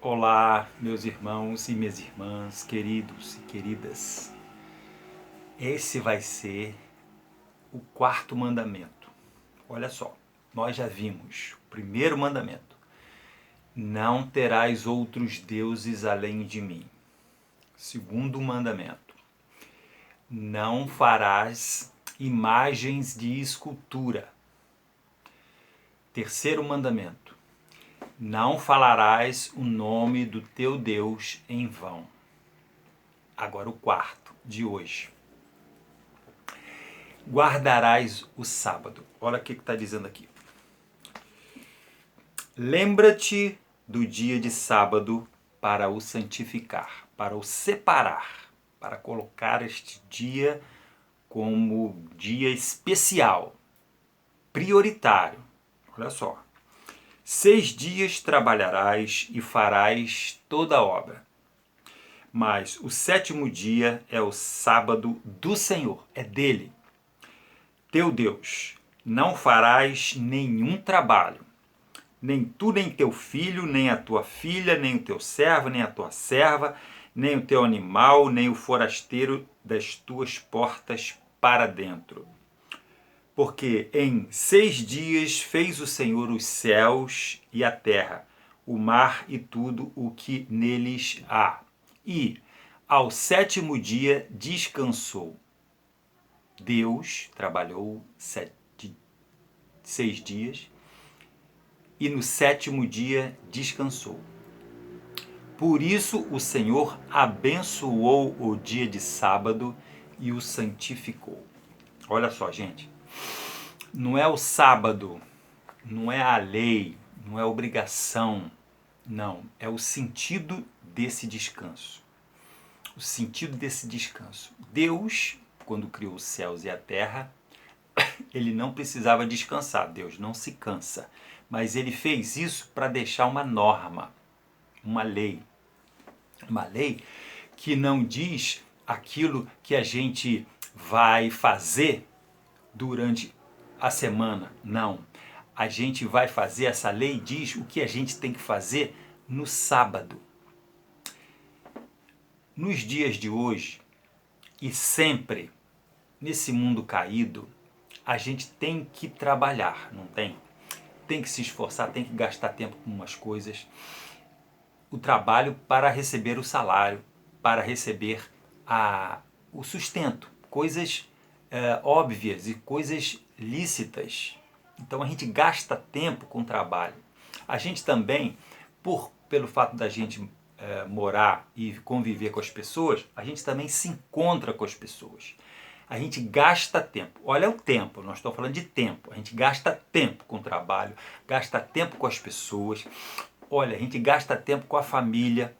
Olá, meus irmãos e minhas irmãs, queridos e queridas. Esse vai ser o quarto mandamento. Olha só, nós já vimos o primeiro mandamento. Não terás outros deuses além de mim. Segundo mandamento. Não farás imagens de escultura. Terceiro mandamento. Não falarás o nome do teu Deus em vão. Agora o quarto de hoje. Guardarás o sábado. Olha o que está dizendo aqui. Lembra-te do dia de sábado para o santificar, para o separar, para colocar este dia como dia especial, prioritário. Olha só. 6 dias trabalharás e farás toda a obra. Mas o sétimo dia é o sábado do Senhor, é dele, teu Deus. Não farás nenhum trabalho, nem tu, nem teu filho, nem a tua filha, nem o teu servo, nem a tua serva, nem o teu animal, nem o forasteiro das tuas portas para dentro. Porque em 6 dias fez o Senhor os céus e a terra, o mar e tudo o que neles há. E ao sétimo dia descansou. Deus trabalhou 6 dias e no sétimo dia descansou. Por isso o Senhor abençoou o dia de sábado e o santificou. Olha só, gente. Não é o sábado, não é a lei, não é a obrigação, não. É o sentido desse descanso. O sentido desse descanso. Deus, quando criou os céus e a terra, ele não precisava descansar. Deus não se cansa. Mas ele fez isso para deixar uma norma, uma lei. Uma lei que não diz aquilo que a gente vai fazer durante a semana, não. A gente vai fazer, essa lei diz o que a gente tem que fazer no sábado. Nos dias de hoje e sempre nesse mundo caído, a gente tem que trabalhar, não tem? Tem que se esforçar, tem que gastar tempo com umas coisas. O trabalho para receber o salário, para receber o sustento, coisas óbvias e coisas lícitas. Então a gente gasta tempo com trabalho. A gente também, pelo fato da gente morar e conviver com as pessoas, a gente também se encontra com as pessoas. A gente gasta tempo. Olha o tempo, nós estamos falando de tempo. A gente gasta tempo com o trabalho, gasta tempo com as pessoas. Olha, a gente gasta tempo com a família.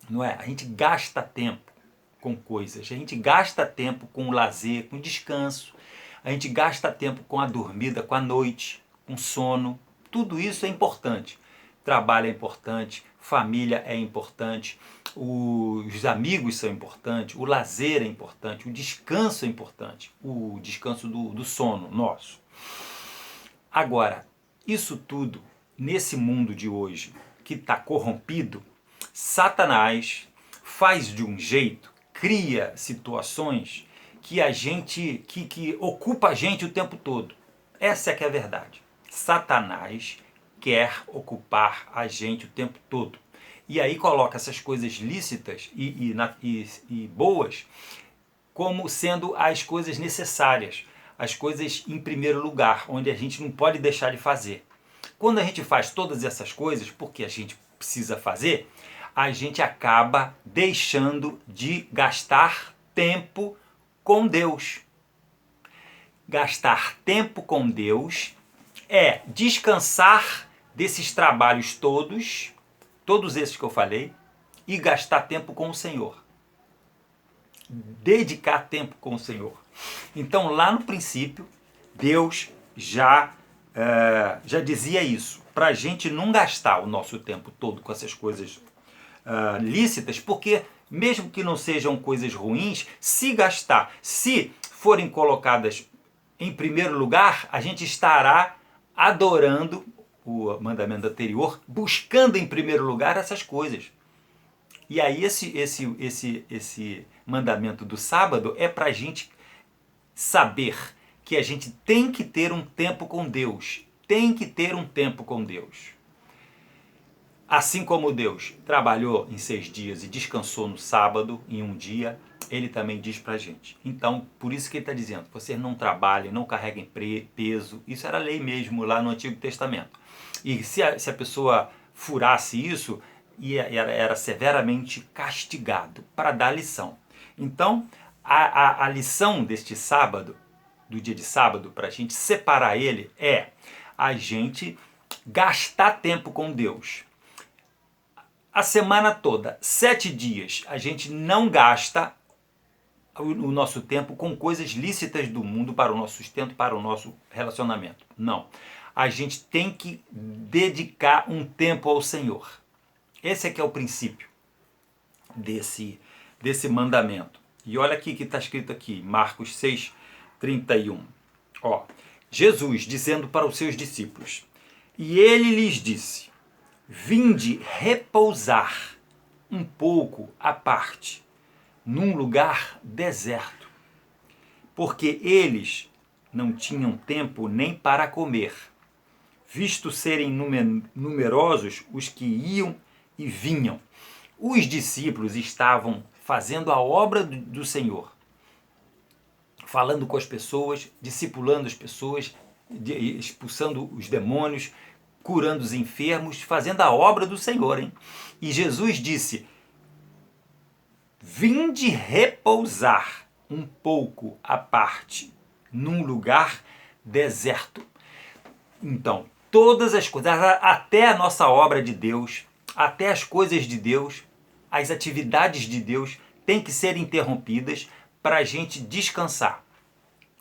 Não é? A gente gasta tempo com coisas. A gente gasta tempo com o lazer, com o descanso. A gente gasta tempo com a dormida, com a noite, com sono. Tudo isso é importante. Trabalho é importante, família é importante, os amigos são importantes, o lazer é importante, o descanso é importante, o descanso do sono nosso. Agora, isso tudo, nesse mundo de hoje que está corrompido, Satanás faz de um jeito, cria situações que a gente, que ocupa a gente o tempo todo. Essa é que é a verdade. Satanás quer ocupar a gente o tempo todo. E aí coloca essas coisas lícitas e boas como sendo as coisas necessárias, as coisas em primeiro lugar, onde a gente não pode deixar de fazer. Quando a gente faz todas essas coisas, porque a gente precisa fazer, a gente acaba deixando de gastar tempo com Deus. Gastar tempo com Deus é descansar desses trabalhos todos esses que eu falei, e gastar tempo com o Senhor. Dedicar tempo com o Senhor. Então, lá no princípio, Deus já dizia isso, para a gente não gastar o nosso tempo todo com essas coisas lícitas, porque mesmo que não sejam coisas ruins, se gastar, se forem colocadas em primeiro lugar, a gente estará adorando o mandamento anterior, buscando em primeiro lugar essas coisas. E aí esse mandamento do sábado é para a gente saber que a gente tem que ter um tempo com Deus. Tem que ter um tempo com Deus. Assim como Deus trabalhou em 6 dias e descansou no sábado, em um dia, ele também diz para a gente. Então, por isso que ele está dizendo, vocês não trabalhem, não carreguem peso. Isso era lei mesmo lá no Antigo Testamento. E se a pessoa furasse isso, era severamente castigado para dar lição. Então, a lição deste sábado, do dia de sábado, para a gente separar ele, é a gente gastar tempo com Deus. A semana toda, 7 dias, a gente não gasta o nosso tempo com coisas lícitas do mundo para o nosso sustento, para o nosso relacionamento. Não. A gente tem que dedicar um tempo ao Senhor. Esse é que é o princípio desse mandamento. E olha aqui que está escrito aqui, Marcos 6:31. Ó, Jesus dizendo para os seus discípulos, e ele lhes disse, vinde repousar um pouco à parte, num lugar deserto, porque eles não tinham tempo nem para comer, visto serem numerosos os que iam e vinham. Os discípulos estavam fazendo a obra do Senhor, falando com as pessoas, discipulando as pessoas, expulsando os demônios, curando os enfermos, fazendo a obra do Senhor, hein? E Jesus disse, vinde repousar um pouco à parte, num lugar deserto. Então, todas as coisas, até a nossa obra de Deus, até as coisas de Deus, as atividades de Deus, têm que ser interrompidas para a gente descansar.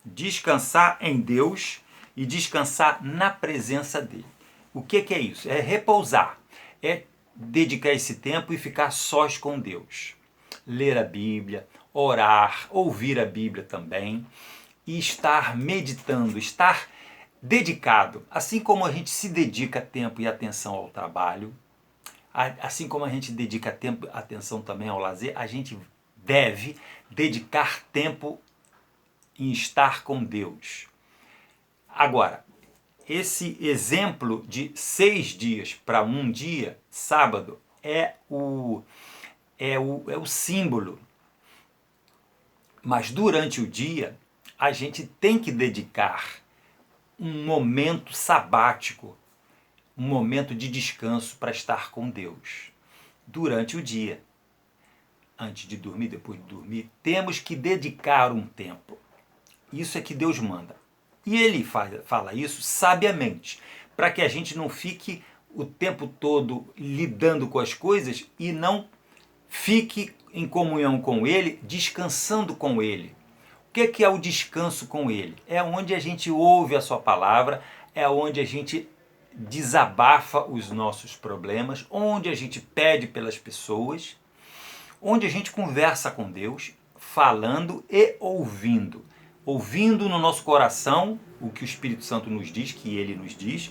Descansar em Deus e descansar na presença dele. O que é isso? É repousar, é dedicar esse tempo e ficar sós com Deus. Ler a Bíblia, orar, ouvir a Bíblia também e estar meditando, estar dedicado. Assim como a gente se dedica tempo e atenção ao trabalho, assim como a gente dedica tempo e atenção também ao lazer, a gente deve dedicar tempo em estar com Deus. Agora, esse exemplo de 6 dias para um dia, sábado, é o símbolo. Mas durante o dia, a gente tem que dedicar um momento sabático, um momento de descanso para estar com Deus. Durante o dia, antes de dormir, depois de dormir, temos que dedicar um tempo. Isso é que Deus manda. E ele fala isso sabiamente, para que a gente não fique o tempo todo lidando com as coisas e não fique em comunhão com ele, descansando com ele. O que é o descanso com ele? É onde a gente ouve a sua palavra, é onde a gente desabafa os nossos problemas, onde a gente pede pelas pessoas, onde a gente conversa com Deus, falando e ouvindo. Ouvindo no nosso coração o que o Espírito Santo nos diz, que ele nos diz,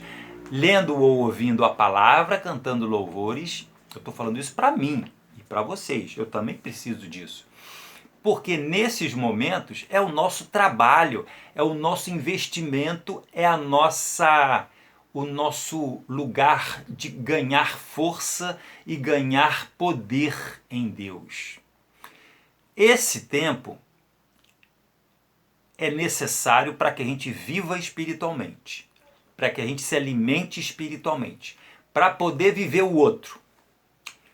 lendo ou ouvindo a palavra, cantando louvores. Eu estou falando isso para mim e para vocês, eu também preciso disso. Porque nesses momentos é o nosso trabalho, é o nosso investimento, é o nosso lugar de ganhar força e ganhar poder em Deus. Esse tempo é necessário para que a gente viva espiritualmente, para que a gente se alimente espiritualmente, para poder viver o outro,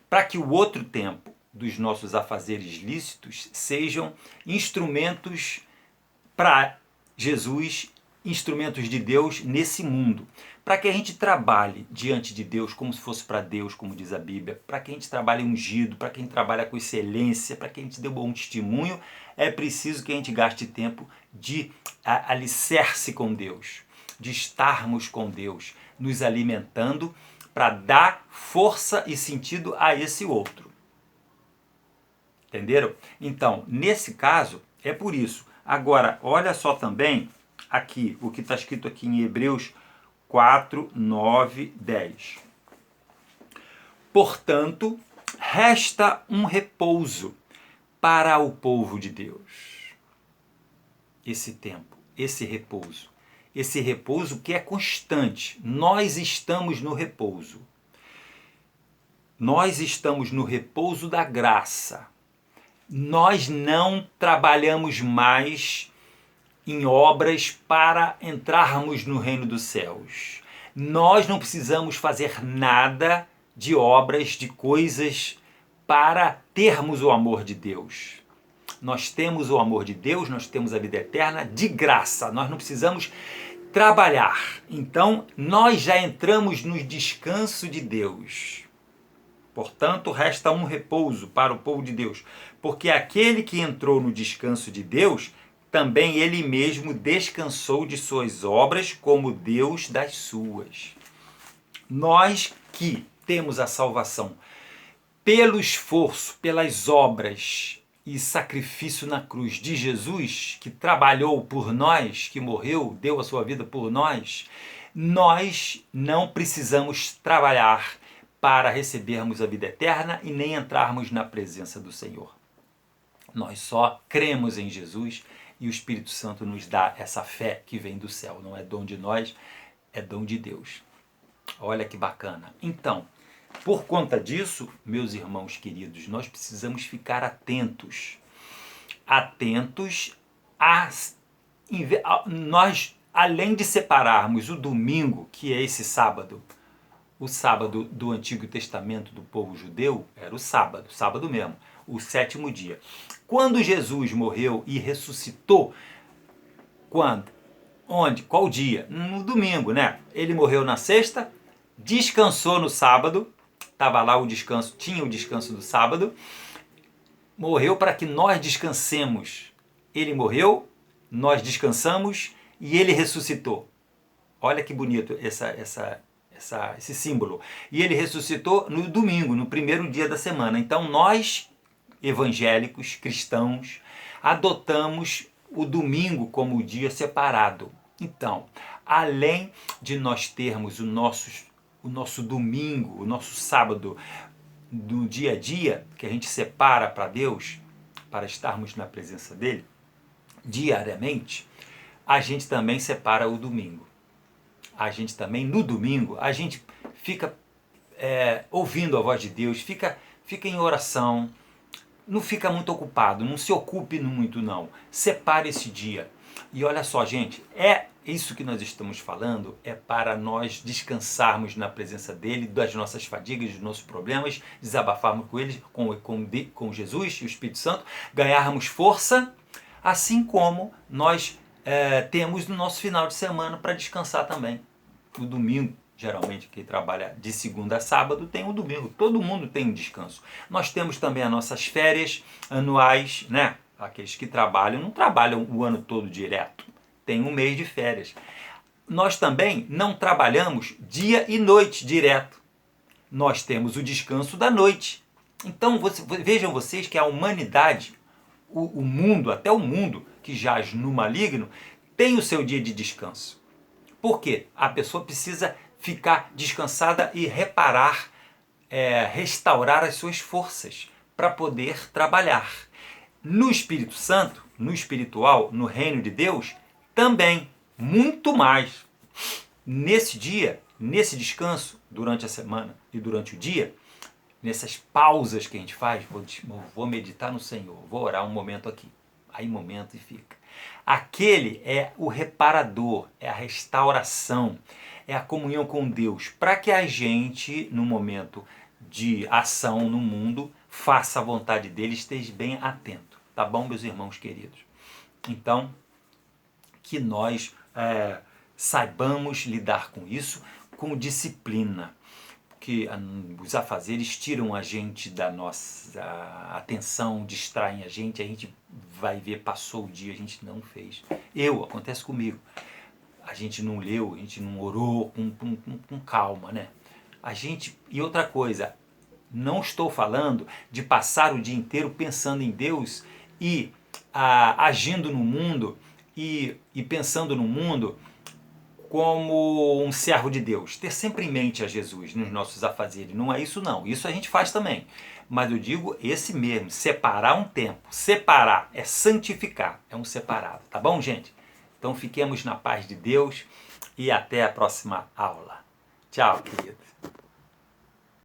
para que o outro tempo dos nossos afazeres lícitos sejam instrumentos para Jesus, instrumentos de Deus nesse mundo, para que a gente trabalhe diante de Deus como se fosse para Deus, como diz a Bíblia, para que a gente trabalhe ungido, para que a gente trabalhe com excelência, para que a gente dê um bom testemunho, é preciso que a gente gaste tempo de alicerce com Deus, de estarmos com Deus, nos alimentando para dar força e sentido a esse outro. Entenderam? Então, nesse caso, é por isso. Agora, olha só também aqui, o que está escrito aqui em Hebreus 4, 9, 10. Portanto, resta um repouso para o povo de Deus. Esse tempo, esse repouso que é constante. Nós estamos no repouso. Nós estamos no repouso da graça. Nós não trabalhamos mais em obras para entrarmos no reino dos céus. Nós não precisamos fazer nada de obras, de coisas para termos o amor de Deus. Nós temos o amor de Deus, nós temos a vida eterna de graça. Nós não precisamos trabalhar. Então, nós já entramos no descanso de Deus. Portanto, resta um repouso para o povo de Deus, porque aquele que entrou no descanso de Deus, também ele mesmo descansou de suas obras, como Deus das suas. Nós que temos a salvação pelo esforço, pelas obras e sacrifício na cruz de Jesus, que trabalhou por nós, que morreu, deu a sua vida por nós, nós não precisamos trabalhar para recebermos a vida eterna e nem entrarmos na presença do Senhor. Nós só cremos em Jesus e o Espírito Santo nos dá essa fé que vem do céu. Não é dom de nós, é dom de Deus. Olha que bacana. Então, por conta disso, meus irmãos queridos, nós precisamos ficar atentos. Atentos nós, além de separarmos o domingo, que é esse sábado, o sábado do Antigo Testamento do povo judeu, era o sábado mesmo, o 7º dia. Quando Jesus morreu e ressuscitou, quando? Onde? Qual dia? No domingo, né? Ele morreu na sexta, descansou no sábado, estava lá o descanso, tinha o descanso do sábado, morreu para que nós descansemos. Ele morreu, nós descansamos e ele ressuscitou. Olha que bonito esse símbolo. E ele ressuscitou no domingo, no primeiro dia da semana. Então nós, evangélicos, cristãos, adotamos o domingo como o dia separado. Então, além de nós termos o nosso domingo, o nosso sábado do dia a dia, que a gente separa para Deus, para estarmos na presença dele, diariamente, a gente também separa o domingo. A gente também, no domingo, a gente fica ouvindo a voz de Deus, fica em oração, não fica muito ocupado, não se ocupe muito não. Separe esse dia. E olha só, gente, isso que nós estamos falando é para nós descansarmos na presença dele, das nossas fadigas, dos nossos problemas, desabafarmos com ele, com Jesus e o Espírito Santo, ganharmos força, assim como nós temos no nosso final de semana para descansar também. O domingo, geralmente quem trabalha de segunda a sábado tem o domingo, todo mundo tem um descanso. Nós temos também as nossas férias anuais, né? Aqueles que trabalham, não trabalham o ano todo direto, tem um mês de férias. Nós também não trabalhamos dia e noite direto, nós temos o descanso da noite. Então vejam vocês que a humanidade, o mundo, até o mundo que jaz no maligno, tem o seu dia de descanso. Por quê? A pessoa precisa ficar descansada e reparar, restaurar as suas forças para poder trabalhar. No Espírito Santo, no espiritual, no reino de Deus, também, muito mais. Nesse dia, nesse descanso, durante a semana e durante o dia, nessas pausas que a gente faz, vou meditar no Senhor, vou orar um momento aqui. Aí momento e fica. Aquele é o reparador, é a restauração, é a comunhão com Deus, para que a gente, no momento de ação no mundo, faça a vontade dele, esteja bem atento. Tá bom, meus irmãos queridos? Então, que nós saibamos lidar com isso com disciplina, porque os afazeres tiram a gente da nossa atenção, distraem a gente vai ver, passou o dia, a gente não fez. Acontece comigo. A gente não leu, a gente não orou com calma, né? E outra coisa, não estou falando de passar o dia inteiro pensando em Deus e agindo no mundo e pensando no mundo como um servo de Deus, ter sempre em mente a Jesus nos nossos afazeres. Não é isso não, isso a gente faz também. Mas eu digo esse mesmo, separar um tempo. Separar é santificar, é um separado, tá bom, gente? Então fiquemos na paz de Deus e até a próxima aula. Tchau, querido.